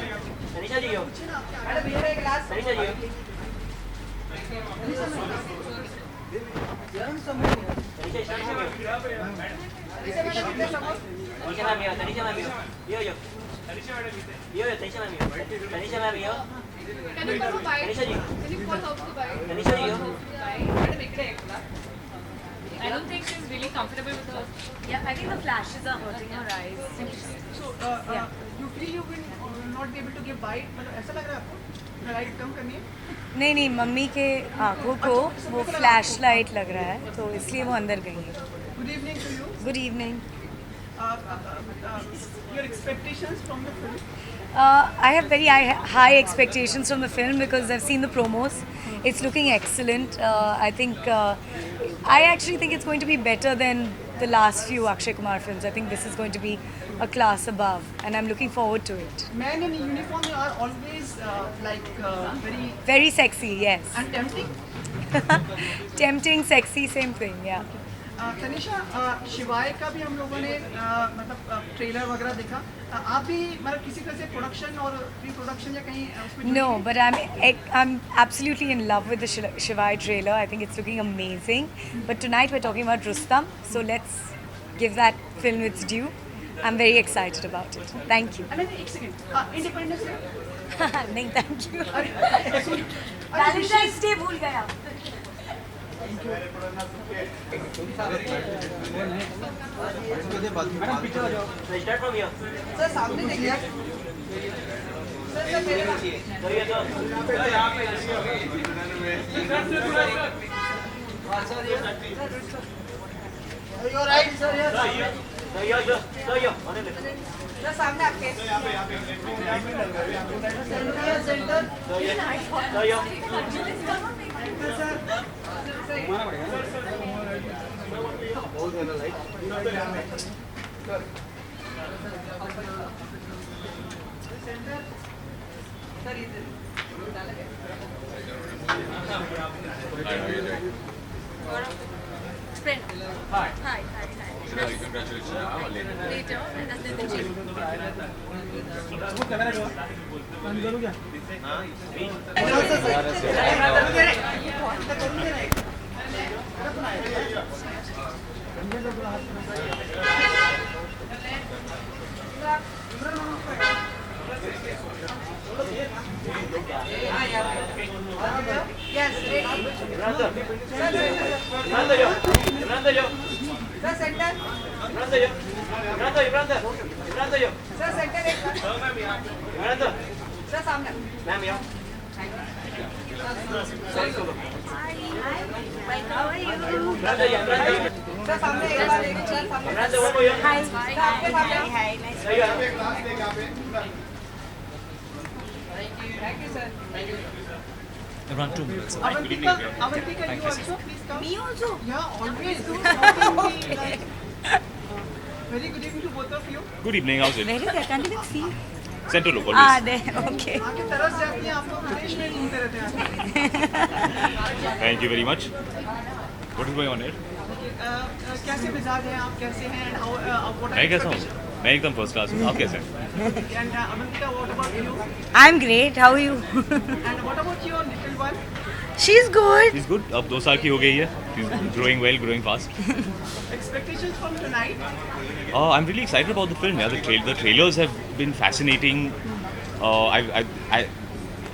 तनिषा जी हो मैडम भैया एक गिलास तनिषा जी हो Tanisha ma'am yo Tanisha ma'am yo yo yo Tanisha ma'am yo Tanisha ma'am yo Can you pour a bite? Tanisha ji Can you pour help to bite? Tanisha ji हो Madam, ekde ekla. I don't think she's really comfortable with her. Yeah, I think the flashes are hurting her eyes. So, you feel you will not be able to give bite, मतलब ऐसा लग रहा है आपको? Light कम करनी है? नहीं नहीं, मम्मी के आंखों को वो फ्लैश लाइट लग रहा है, तो इसलिए वो अंदर गई है. Good evening to you. Good evening. Your expectations from the film? I have very high expectations from the film because I've seen the promos. It's looking excellent. I think I actually think it's going to be better than the last few Akshay Kumar films. I think this is going to be a class above, and I'm looking forward to it. Men in uniform are always very Very sexy, yes. and tempting. Tempting, sexy, same thing. Yeah. Tanisha, शिवाय का भी हम लोगों ने मतलब trailer वगैरह देखा. आप भी मतलब किसी तरह से प्रोडक्शन और प्री प्रोडक्शन या कहीं उसमें No, but I'm absolutely in love with the Shivai trailer. I think it's looking amazing. But tonight we're talking about Rustam, so let's give that film its due. I'm very excited about it. Thank you. अरे एक second, independence day. नहीं, thank you. अरे सुन, Valentine's Day भूल गया. Start from here sir सामने देखिए. Sir मेरे पास. तो ये तो You're right, sir. Yes. तो यो होने दे सर सामने आपके. सेंटर. तो यो Friend. Hi. Hi. Congratulations. Later. And then the gym. Yes. Ibrando yo sir centre. Ibrando yo sir centre एक. Ibrando सर सामने. मैम यो Ibrando yo सर सामने एक बार एक सर सामने. Ibrando vamos yo Hi. Sir आपके सामने. तो यो Thank you, sir. Around 2 minutes. Avantika, you also please come. Me also. Yeah, always do something like. Very good evening to both of you. Good evening, how's it? Where is that? Can't even see. Central look, Ah, always. there. Okay. आगे तरस जाती हैं आप लोग विदेश में घूमते रहते हैं. Thank you very much. What is going on here? कैसे मिजाज हैं आप, कैसे हैं and how what मैं कैसा हूँ? मैं एकदम फर्स्ट क्लास हूँ. आप कैसे हैं? and Avantika, what about you? I'm great. How are you? And what about your little one? She's good. She's good. अब 2 साल की हो गई है. She's growing well, growing fast. Expectations from tonight? I'm really excited about the film. Yeah, the trailers have been fascinating.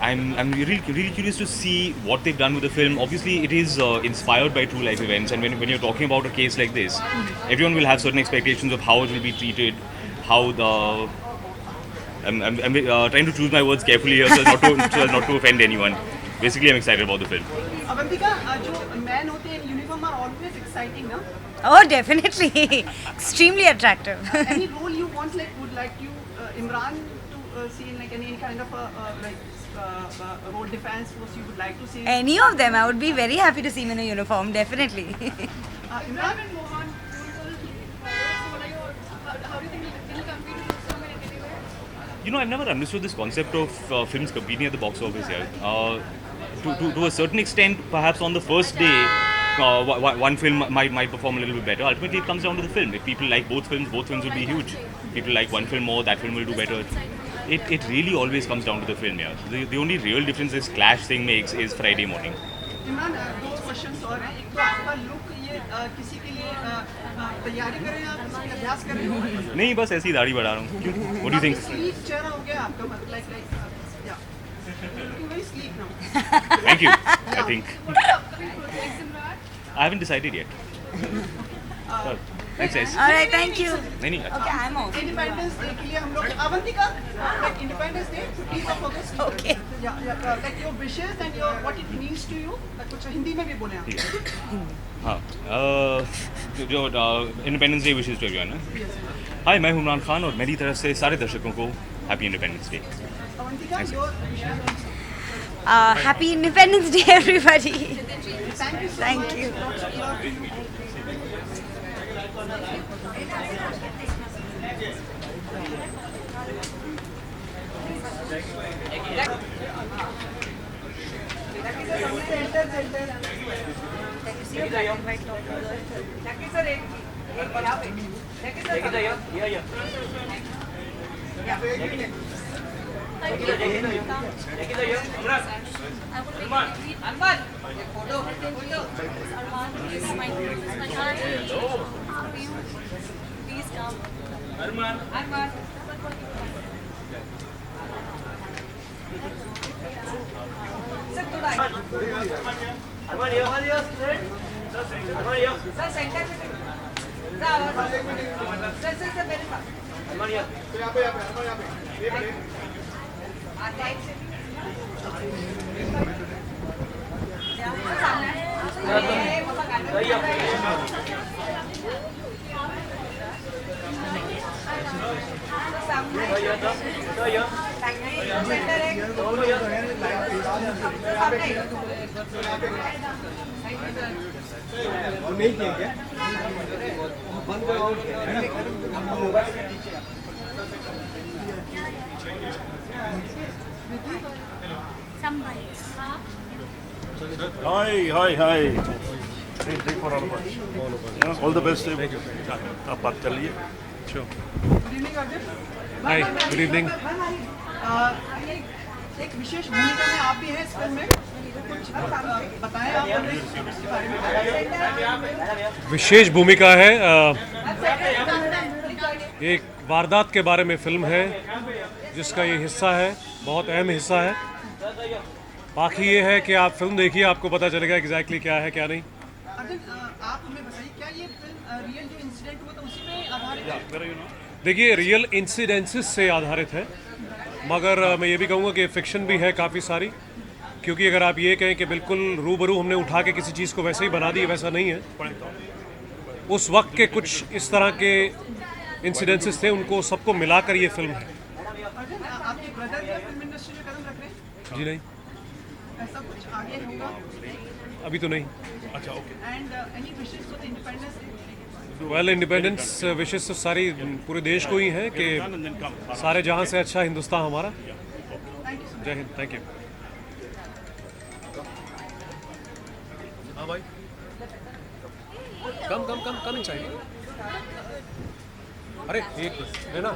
I'm really curious to see what they've done with the film. Obviously, it is inspired by true life events, and when you're talking about a case like this, everyone will have certain expectations of how it will be treated, how the. I'm trying to choose my words carefully here so as not to offend anyone. Basically, I'm excited about the film. Avantika, जो men होते हैं in uniform are always exciting, ना? Oh, definitely. Extremely attractive. Any role you want, like would like you Imran to see in like any kind of road defense force you would like to see? Any of them, I would be very happy to see him in a uniform. Definitely. Imran and Mohan, how do you think will compete with Rustam in any way? You know, I've never understood this concept of films competing at the box office here. To a certain extent, perhaps on the first day, one film might perform a little bit better. Ultimately, it comes down to the film. If people like both films will be huge. If people like one film more, that film will do better. it really always comes down to the film, yeah. The only real difference this Clash thing makes is Friday morning. Imran, दो questions और हैं। एक तो आपका look ये किसी के लिए तैयारी कर रहे हैं आप, किसी का अभ्यास कर रहे हो? नहीं, बस ऐसी दाढ़ी बढ़ा रहा हूँ। क्यों? What do you think? Sleek चेहरा हो गया आपका, मतलब लाइक या looking very sleek now. Thank you. I think I haven't decided yet. Well, thanks, guys. All right, thank you. नहीं, Okay, I'm off. Independence day के लिए हम लोग Avantika, like independence day 15th of August. Okay. Like your wishes and your what it means to you, कुछ हिंदी में भी बोले आप। हाँ, जो independence day wishes to everyone. Hi, मैं हूं इमरान खान और मेरी तरफ से सारे दर्शकों को happy independence day. Avantika, your wishes. Happy Independence Day, everybody. Thank you so Thank much. you. Hi. Take for all of us. Yeah, all the best. Thank you. आप बात कर लिए. Sure. Good evening Arjun. Hi, good evening. एक विशेष भूमिका में आप भी हैं इस फिल्म में, कुछ बताएं आप हमें इसके बारे में। विशेष भूमिका है, एक वारदात के बारे में फिल्म है जिसका ये हिस्सा है, बहुत अहम हिस्सा है। बाकी ये है कि आप फिल्म देखिए, आपको पता चलेगा एग्जैक्टली क्या है क्या नहीं। अर्जुन, आप हमें बताइए, क्या ये फिल्म रियल जो इंसिडेंट हुआ था उसी पे आधारित है? देखिए, रियल इंसिडेंसेस से आधारित है, मगर मैं ये भी कहूँगा कि फिक्शन भी है काफ़ी सारी, क्योंकि अगर आप ये कहें कि बिल्कुल रूबरू हमने उठा के किसी चीज़ को वैसे ही बना दी, वैसा नहीं है। उस वक्त के कुछ इस तरह के इंसिडेंसेस थे, उनको सबको मिलाकर ये फिल्म है। अर्जुन, आपके ब्रदर भी फिल्म इंडस्ट्री में कदम रख रहे हैं? जी नहीं, ऐसा कुछ आगे होगा? अभी तो नहीं। अच्छा, okay. And any wishes for the independence day? Well, independence विशेष तो सारी पूरे देश को ही है कि सारे जहां से अच्छा हिंदुस्तान हमारा। जय हिंद, थैंक यू। हाँ भाई, कम इनसाइड। अरे एक है ना।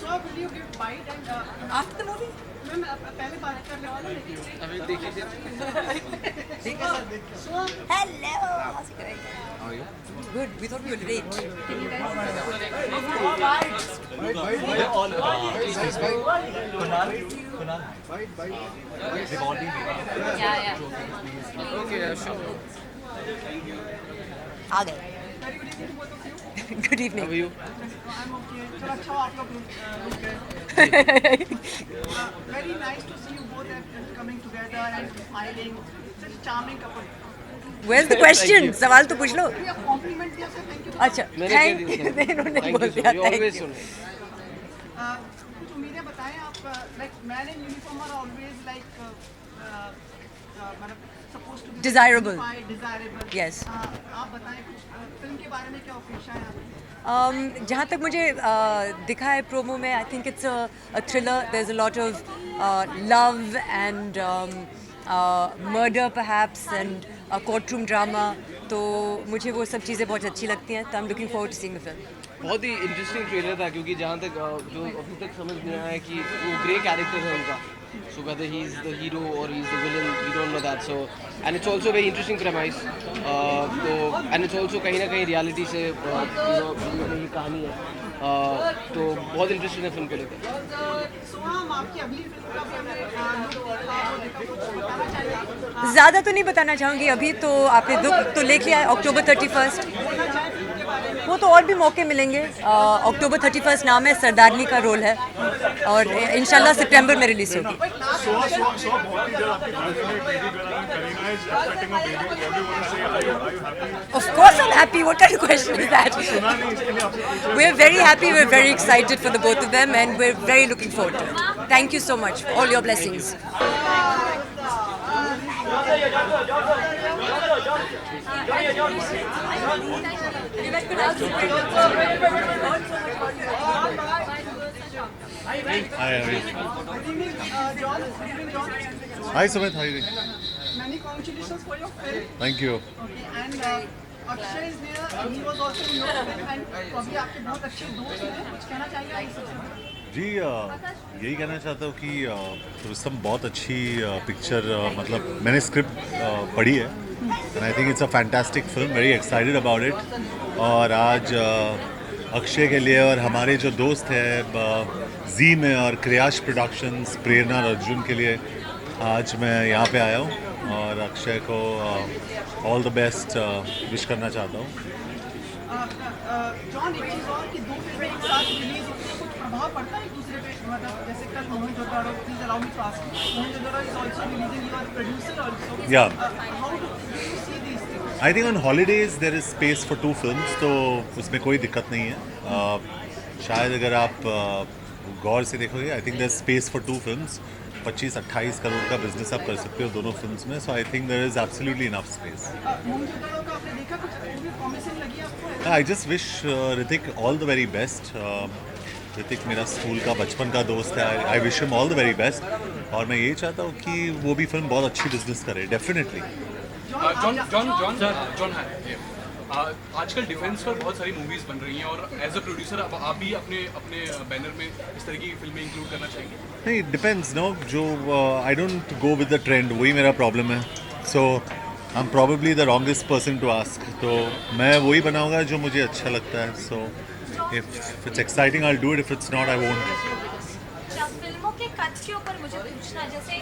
So will you give bite and after the movie? Ma'am पहले बात कर ले वाला, लेकिन अभी देखिए ठीक है सर, देखिए। So Hello. How's it going? How are you? Good. We thought we were late. Can you guys? Yeah. Okay, sure. आ गए. Good evening. I'm okay. चलो अच्छा हो आप लोग रुक गए. Very nice to see you both coming together and smiling. Such a charming couple. Where's the question? सवाल तो पूछ लो. Compliment दिया सर, thank you. अच्छा, थैंक इन्होंने बोल दिया थैंक यू. कुछ उम्मीदें बताएं आप. Like man in uniform are always like मतलब supposed to be Desirable. desirable. Yes. आप बताएं कुछ फिल्म के बारे में क्या अपेक्षा है आपकी? जहाँ तक मुझे दिखा है प्रोमो में, I think it's a thriller. There is a lot of love and murder perhaps and court room drama. तो मुझे वो सब चीज़ें बहुत अच्छी लगती हैं. तो I am looking forward to seeing the film. बहुत ही इंटरेस्टिंग ट्रेलर था क्योंकि जहाँ तक जो अभी तक समझ में आया है कि वो ग्रे कैरेक्टर है उनका. So whether he is the hero or he is the villain, we don't know that. So and it's also a very interesting premise. तो and it's also कहीं ना कहीं reality से ये कहानी है. तो बहुत इंटरेस्टिंग है फिल्म को लेकर. सोहम, आपकी अगली फिल्म का भी हमने वो देखा, कुछ बताना चाहिए? ज़्यादा तो नहीं बताना चाहूँगी अभी. तो आपने दुख तो लिख लिया है, October 31st. वो तो और भी मौके मिलेंगे. October 31st नाम है, सरदारनी का रोल है और इंशाल्लाह सितंबर में रिलीज होगी. Of course I'm happy. What kind of question is that? We're very happy. We're very excited for the both of them and we're very looking forward to it. Thank you so much for all your blessings. Hi Sumit, how are you doing? Many congratulations for your film. Thank you. Okay, and Akshay is there. He was also in your film and अभी आपके बहुत अच्छे दोस्त हैं. कुछ कहना चाहिए आप सबसे? जी यही कहना चाहता हूँ कि रुस्तम बहुत अच्छी पिक्चर मतलब मैंने स्क्रिप्ट पढ़ी है and I think it's a fantastic film. Very excited about it. और आज अक्षय के लिए और हमारे जो दोस्त हैं जी में और क्रियाश प्रोडक्शंस, प्रेरणा और अर्जुन के लिए आज मैं यहाँ पे आया हूँ और अक्षय को ऑल द बेस्ट विश करना चाहता हूँ. जॉन, एक चीज़ और कि दो फिल्में एक साथ रिलीज होती है, कुछ प्रभाव पड़ता है एक दूसरे पे? मतलब जैसे कल Mohenjodaro, please allow me to ask, Mohenjodaro is also releasing, you are producer also. Yeah. How do you see these things? I think on holidays there is space for 2 films, तो उसमें कोई दिक्कत नहीं है. शायद अगर आप गौर से देखोगे, I think there is space for 2 films. 25-28 crore का बिजनेस आप कर सकते हो दोनों फिल्म्स में. So I think there is absolutely enough space. Mohenjodaro का आपने देखा, कुछ मूवी प्रॉमिसिंग लगी आपको? I just wish Hrithik all the very best. Hrithik मेरा स्कूल का बचपन का दोस्त है. I wish him all the very best. और मैं यही चाहता हूँ कि वो भी फिल्म बहुत अच्छी बिजनेस करे, डेफिनेटली. जॉन आजकल डिफेंस पर बहुत सारी मूवीज बन रही हैं और एज अ प्रोड्यूसर आप भी अपने बैनर में इस तरह की फिल्में इंक्लूड करना चाहेंगे? नहीं, डिपेंड्स नो. जो I don't go with the trend, वही मेरा प्रॉब्लम है. So I am probably the wrongest person to ask. तो मैं वही बनाऊंगा जो मुझे अच्छा लगता है. So if it's exciting I will do it, if it's not I won't. फिल्मों के कट्स के ऊपर मुझे पूछना, जैसे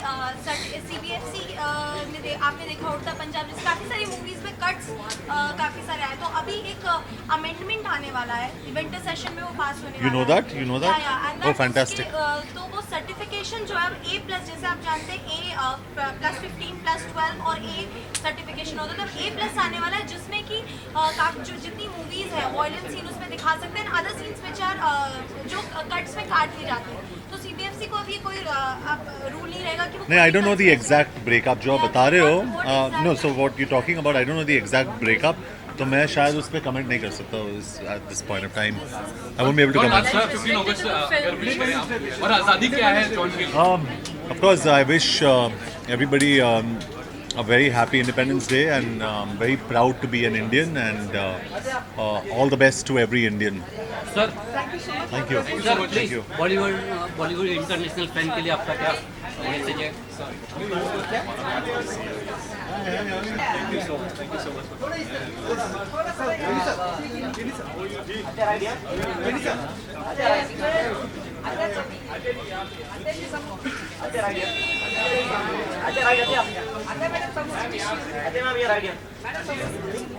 CBFC आपने देखा, उड़ता पंजाब, जैसे काफ़ी सारी मूवीज़ में कट्स काफ़ी सारे आए. तो अभी एक अमेंडमेंट आने वाला है, विंटर सेशन में वो पास होने वाला है. You know that? Oh, fantastic. तो वो सर्टिफिकेशन जो है अब A+, जैसे आप जानते हैं A+15 +12 और A सर्टिफिकेशन होता है. तो A+ आने वाला है जिसमें कि जो जितनी मूवीज़ है वायलेंट सीन उसमें दिखा सकते हैं, अदर सीन्स विच आर जो कट्स में काट दी जाती है. तो CBFC को अभी कोई रूल नहीं रहेगा कि नहीं, I don't know the exact breakup जो आप बता रहे हो. No, so what you talking about, I don't know the exact breakup. तो मैं शायद उस पर कमेंट नहीं कर सकता at this point of time. I won't be able to comment. 15 अगस्त अगर विश करें आप, और आज़ादी क्या है जॉन के लिए? Of course, I wish everybody a very happy Independence Day and very proud to be an Indian and all the best to every Indian. Sir, Thank you. sir, Thank please, you. Bollywood international fan के लिए आपका क्या message है?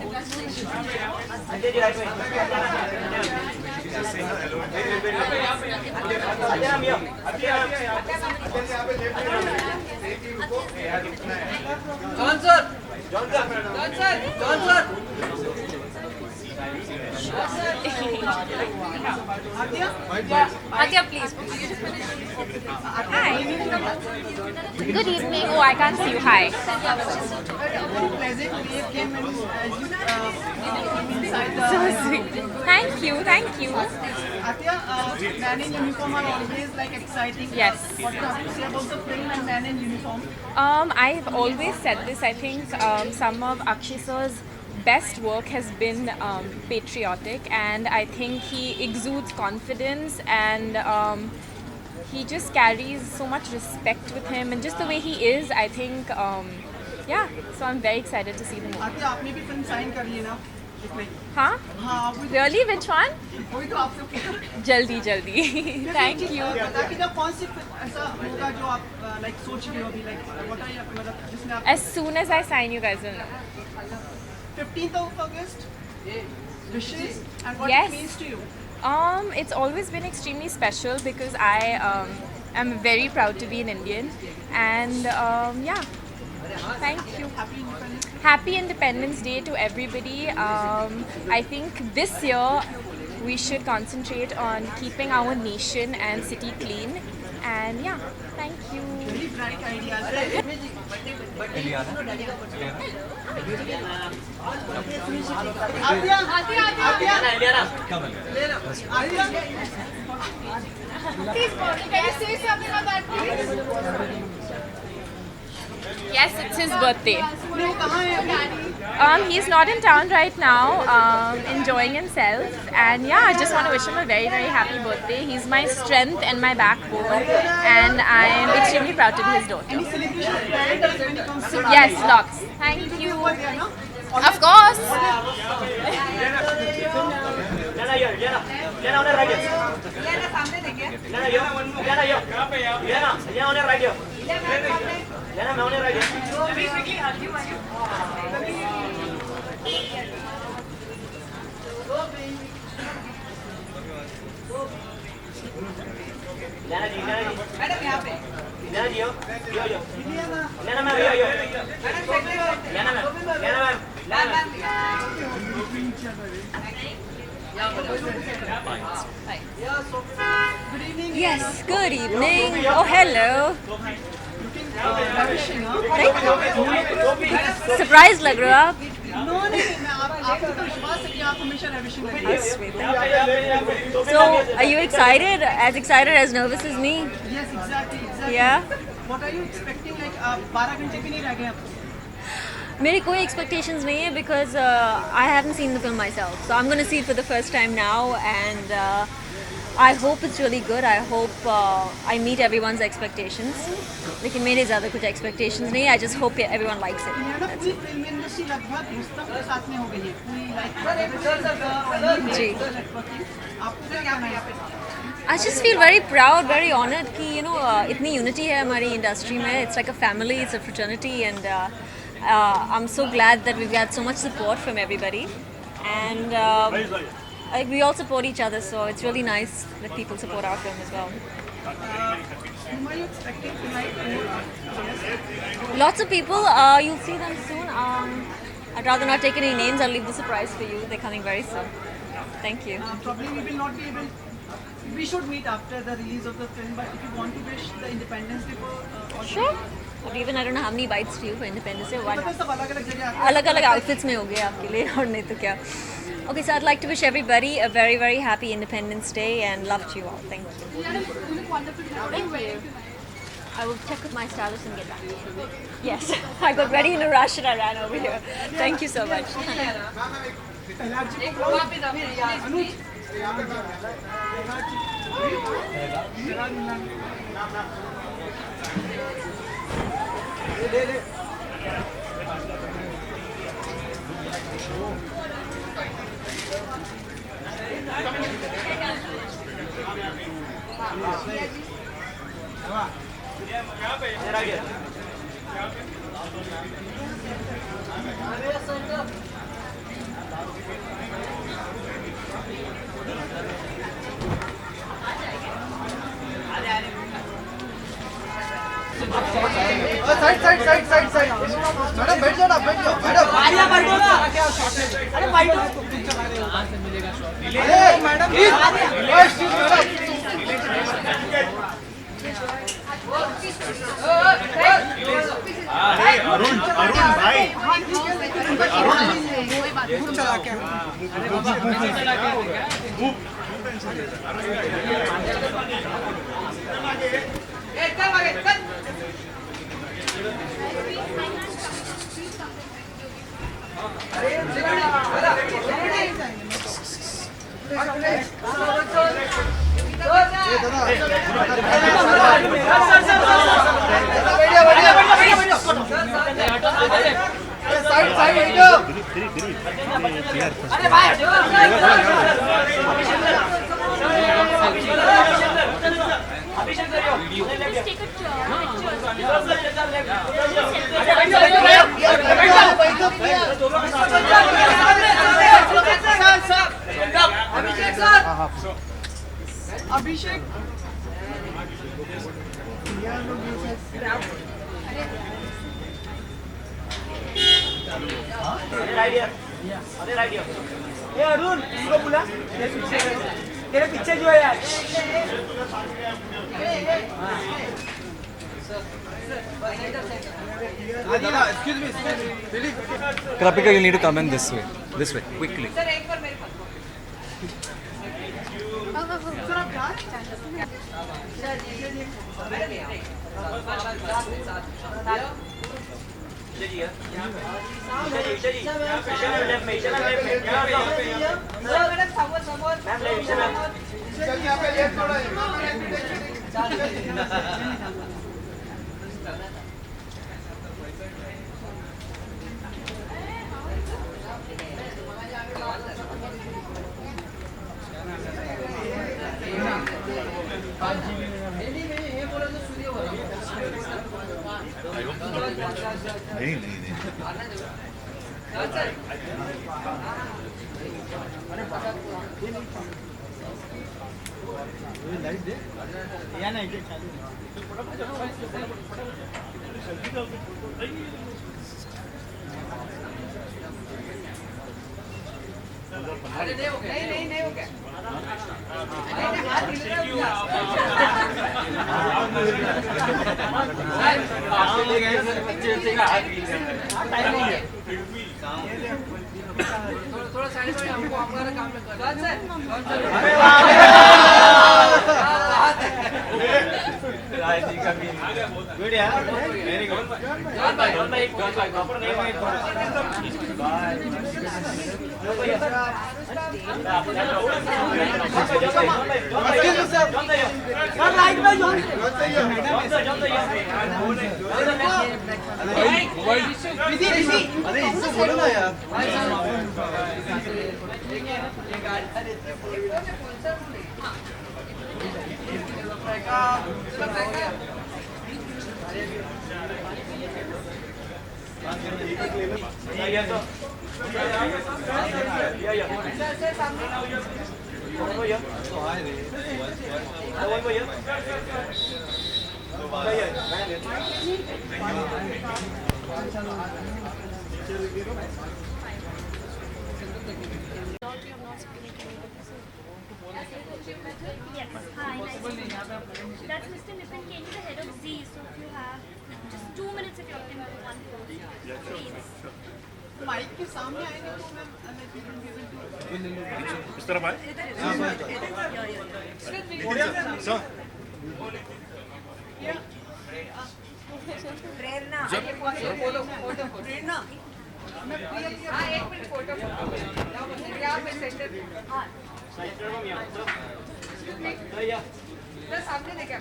अच्छा Sanjay ji right में Adya ma'am Adya, please. Hi. Good evening. Oh, I can't see you. Hi. Very pleasant. We came in inside the. So sweet. Thank you. Thank you. Atya, man in uniform are always like exciting. Yes. What do you have to say about the film and man in uniform? I've always said this. I think some of Akshay sir's best work has been patriotic, and I think he exudes confidence, and he just carries so much respect with him, and just the way he is, I think, yeah. So I'm very excited to see the movie. Atya, आपने भी film sign कर ली है ना? Huh? हाँ, Really? Which one? वही तो आपसे Jaldi, jaldi. Thank you. ताकि जब कौन सी ऐसा होगा जो आप like सोच रहे हो अभी like what are you मतलब जिसमें आप As soon as I sign, you guys will know. 15th of August wishes and what Yes. it means to you. It's always been extremely special because I am very proud to be an Indian, and yeah. Thank you. Happy Independence Day to everybody. I think this year we should concentrate on keeping our nation and city clean, and yeah. Thank you. Very bright ideas. Atya, Please, can you say something about that, please? Yes, it's his birthday. He's not in town right now, enjoying himself. And yeah, I just want to wish him a very, very happy birthday. He's my strength and my backbone, and I'm extremely proud to be his daughter. Any celebration planned when it comes to Yes, lots. Thank you. Of course. Lena on the right here. Lena सामने देखिए. Lena yo. Lena yo. Lena on the right here. Lena on the right here. Lena ji. Madam यहाँ पे. Lena ji yo. Lena ma'am yo. Lena ma'am. Yes, good evening. Oh, hello. Thank you. Surprised लग रहे हो आप? No, आपको तो विश्वास है कि आप हमेशा ravishing लगेंगे. That's sweet. Thank you. So, are you excited? As excited as nervous as me? Yes, exactly. Yeah. What are you expecting? Like 12 घंटे भी नहीं रह गए आपको. मेरी कोई expectations नहीं है because I haven't seen the film myself. So I'm going to see it for the first time now, and I hope it's really good. I hope I meet everyone's expectations. लेकिन मेरे ज़्यादा कुछ expectations नहीं. I just hope everyone likes it. पूरी film industry लगभग रुस्तम के साथ में हो गई है. पूरी जी. आपको क्या कहना है यहाँ पे? I just feel very proud, very honored कि इतनी unity है हमारी industry में. It's like a family, it's a fraternity, and I'm so glad that we've had so much support from everybody, and we all support each other, so it's really nice that people support our film as well. Whom are you expecting tonight? Lots of people, you'll see them soon. I'd rather not take any names. I'll leave the surprise for you. They're coming very soon. Thank you. Probably we will not be able. We should meet after the release of the film, but if you want to wish the Independence Day for Sure. Or even I don't know how many bites to you for Independence Day. Why मतलब not? सब अलग-अलग जगह अलग-अलग outfits में हो गए आपके लिए और नहीं तो क्या. Okay, so I'd like to wish everybody a very, very happy Independence Day and love to you all. Thank you. Thank you. I will check with my stylist and get back to you. Yes, I got ready in a rush and I ran over here. Thank you so much. Madam बैठ जाओ ना, बैठ जाओ madam. Arya बैठो ना। अरे बैठो। अरे मैडम प्लीज। अरुण भाई चला के अरे भाई अभिषेक अभिषेक ये अरुण इसको बुला तेरे पीछे जो है यार Krapika, you need to come in this way, quickly. नहीं नहीं नहीं नहीं हो गया थोड़ा साइड से हमको हमारा काम बोलो ना यार Yes. Hi, nice to meet you. That's Mr. Nitin Kane, the head of Z. So if you have just 2 minutes, if you can do one close, please. Mic के सामने आएंगे तो मैं इस तरफ आए प्रेरणा प्रेरणा हाँ 1 मिनट फोटो यहाँ पे सेंटर सामने देखे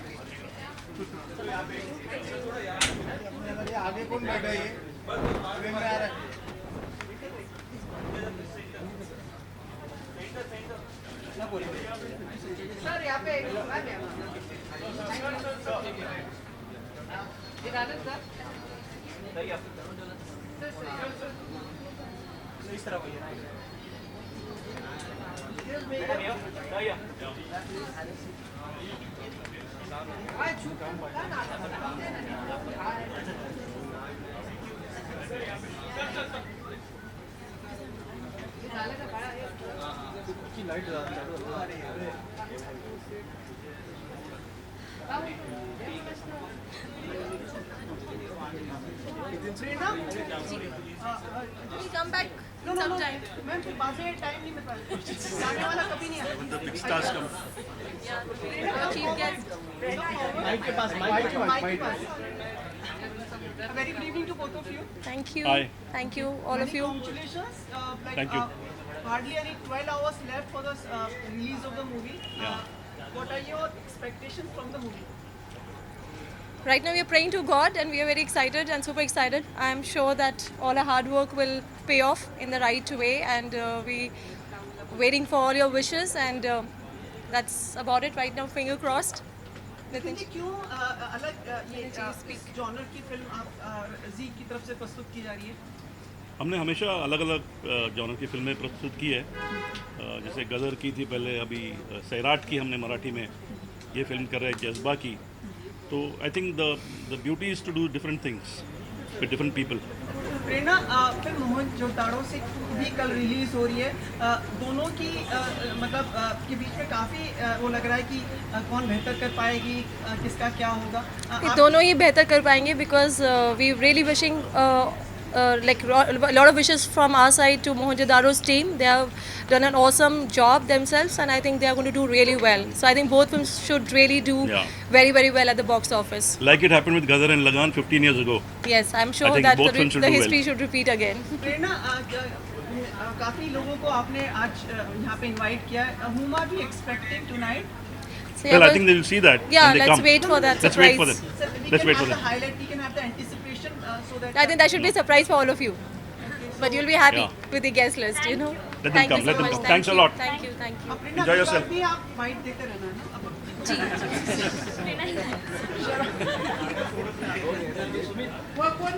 आगे कौन बैठा है ये फ्रेम में आ रहा है सर यहाँ पे इस तरह Come back No, sometime. Ma'am फिर बाद में टाइम नहीं मिल पाएगा जाने वाला कभी नहीं आता When the big stars come. Chief guest. Mic के पास माइक के पास A very good evening to both of you. Thank you. Hi. Thank you, all of Many you. Congratulations. Thank you. Hardly any 12 hours left for the release of the movie. What are your expectations from the movie? Right now we are praying to God and we are very excited and super excited. I am sure that all our hard work will pay off in the right way and we waiting for all your wishes and that's about it right now. Finger crossed. Nitin देखिए क्यों अलग ये इस genre की film आप जी की तरफ से प्रस्तुत की जा रही है? हमने हमेशा अलग अलग जॉनर की फिल्में प्रस्तुत की है, जैसे गदर की थी पहले, अभी सैराट की हमने मराठी में, ये फिल्म कर रहे हैं जज्बा की. तो I think the beauty is to do different things with different people. Prerna film Mohenjodaro से भी कल रिलीज हो रही है. दोनों की मतलब के बीच में काफ़ी वो लग रहा है कि कौन बेहतर कर पाएगी, किसका क्या होगा. ये दोनों ही बेहतर कर पाएंगे because we really wishing like a lot of wishes from our side to Mohenjo-daro's team. They have done an awesome job themselves and I think they are going to do really well. So I think both films should really do very very well at the box office. Like it happened with Gadar and Lagan 15 years ago. Yes, I'm sure think that both films should the do history well. should repeat again. प्रेरणा काफ़ी लोगों को आपने आज यहाँ पे invite किया है. Whom are we expecting tonight? So, Well, I but- think they will see that Yeah, when they let's come. wait for that Let's surprise. wait for them. Sir, we Let's can wait for have the them. highlight. We can have the anticipation so that. I think that should be a surprise for all of you. But you'll be happy Yeah. with the guest list, you know. Let them Thank come, you let so them much. come. Thank Thanks a you. lot. Thank you, thank you. Prerna, Enjoy इस yourself. बार भी आप might देते रहना है ना. जी वो कौन